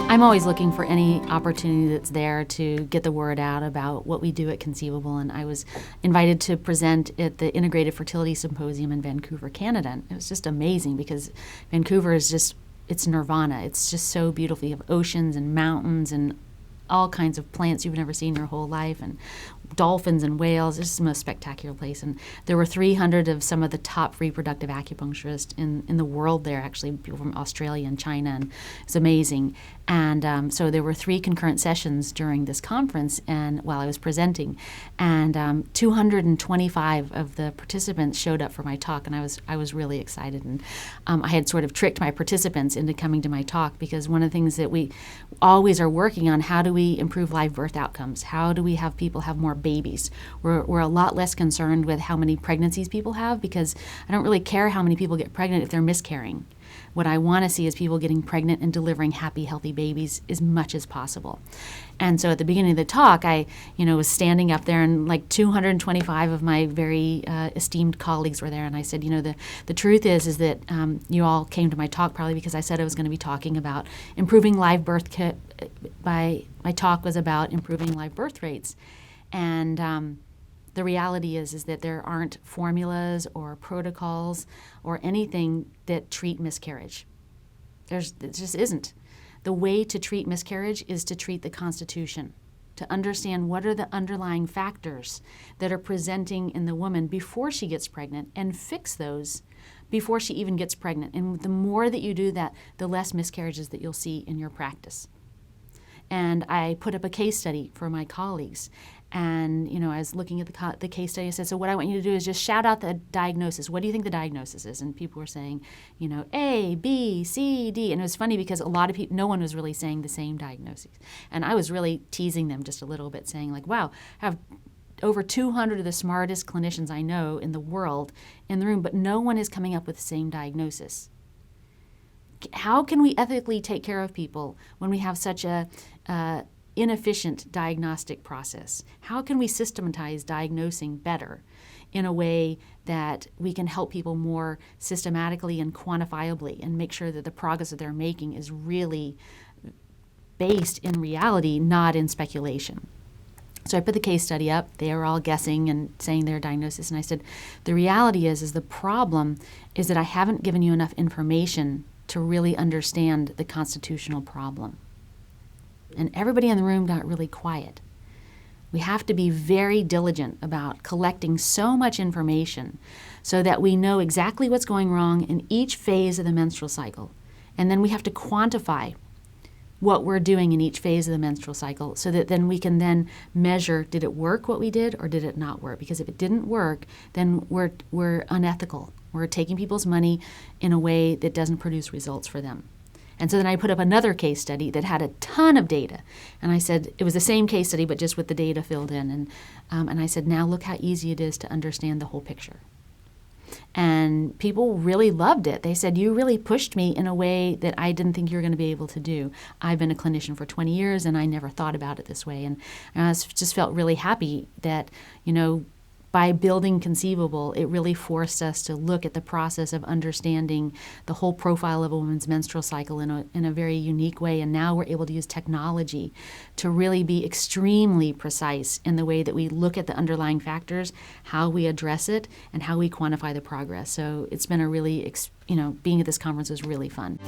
I'm always looking for any opportunity that's there to get the word out about what we do at Conceivable, and I was invited to present at the Integrated Fertility Symposium in Vancouver, Canada. And it was just amazing because Vancouver is just, it's nirvana. It's just so beautiful. You have oceans and mountains and all kinds of plants you've never seen in your whole life, and dolphins and whales. It's just the most spectacular place. And there were 300 of some of the top reproductive acupuncturists in the world there, actually, people from Australia and China, and it's amazing. And so there were 3 concurrent sessions during this conference and while I was presenting, and 225 of the participants showed up for my talk, and I was really excited. And I had sort of tricked my participants into coming to my talk, because one of the things that we always are working on, how do we improve live birth outcomes? How do we have people have more babies? We're a lot less concerned with how many pregnancies people have, because I don't really care how many people get pregnant if they're miscarrying. What I want to see is people getting pregnant and delivering happy, healthy babies as much as possible. And so at the beginning of the talk, I was standing up there, and like 225 of my very esteemed colleagues were there, and I said, the truth is that you all came to my talk probably because I said I was going to be talking about improving live birth. My talk was about improving live birth rates, and the reality is that there aren't formulas or protocols or anything that treat miscarriage. It just isn't. The way to treat miscarriage is to treat the Constitution, to understand what are the underlying factors that are presenting in the woman before she gets pregnant, and fix those before she even gets pregnant. And the more that you do that, the less miscarriages that you'll see in your practice. And I put up a case study for my colleagues. And, I was looking at the case study. I said, so what I want you to do is just shout out the diagnosis. What do you think the diagnosis is? And people were saying, A, B, C, D. And it was funny because a lot of people, no one was really saying the same diagnosis. And I was really teasing them just a little bit, saying like, wow, I have over 200 of the smartest clinicians I know in the world in the room, but no one is coming up with the same diagnosis. How can we ethically take care of people when we have such a inefficient diagnostic process? How can we systematize diagnosing better in a way that we can help people more systematically and quantifiably, and make sure that the progress that they're making is really based in reality, not in speculation? So I put the case study up. They were all guessing and saying their diagnosis, and I said, the reality is the problem is that I haven't given you enough information to really understand the constitutional problem. And everybody in the room got really quiet. We have to be very diligent about collecting so much information so that we know exactly what's going wrong in each phase of the menstrual cycle. And then we have to quantify what we're doing in each phase of the menstrual cycle, so that then we can then measure, did it work what we did or did it not work? Because if it didn't work, then we're unethical. We're taking people's money in a way that doesn't produce results for them. And so then I put up another case study that had a ton of data. And I said, it was the same case study, but just with the data filled in. And I said, now look how easy it is to understand the whole picture. And people really loved it. They said, you really pushed me in a way that I didn't think you were going to be able to do. I've been a clinician for 20 years, and I never thought about it this way. And I just felt really happy that, by building Conceivable, it really forced us to look at the process of understanding the whole profile of a woman's menstrual cycle in a very unique way. And now we're able to use technology to really be extremely precise in the way that we look at the underlying factors, how we address it, and how we quantify the progress. So it's been a really, being at this conference was really fun.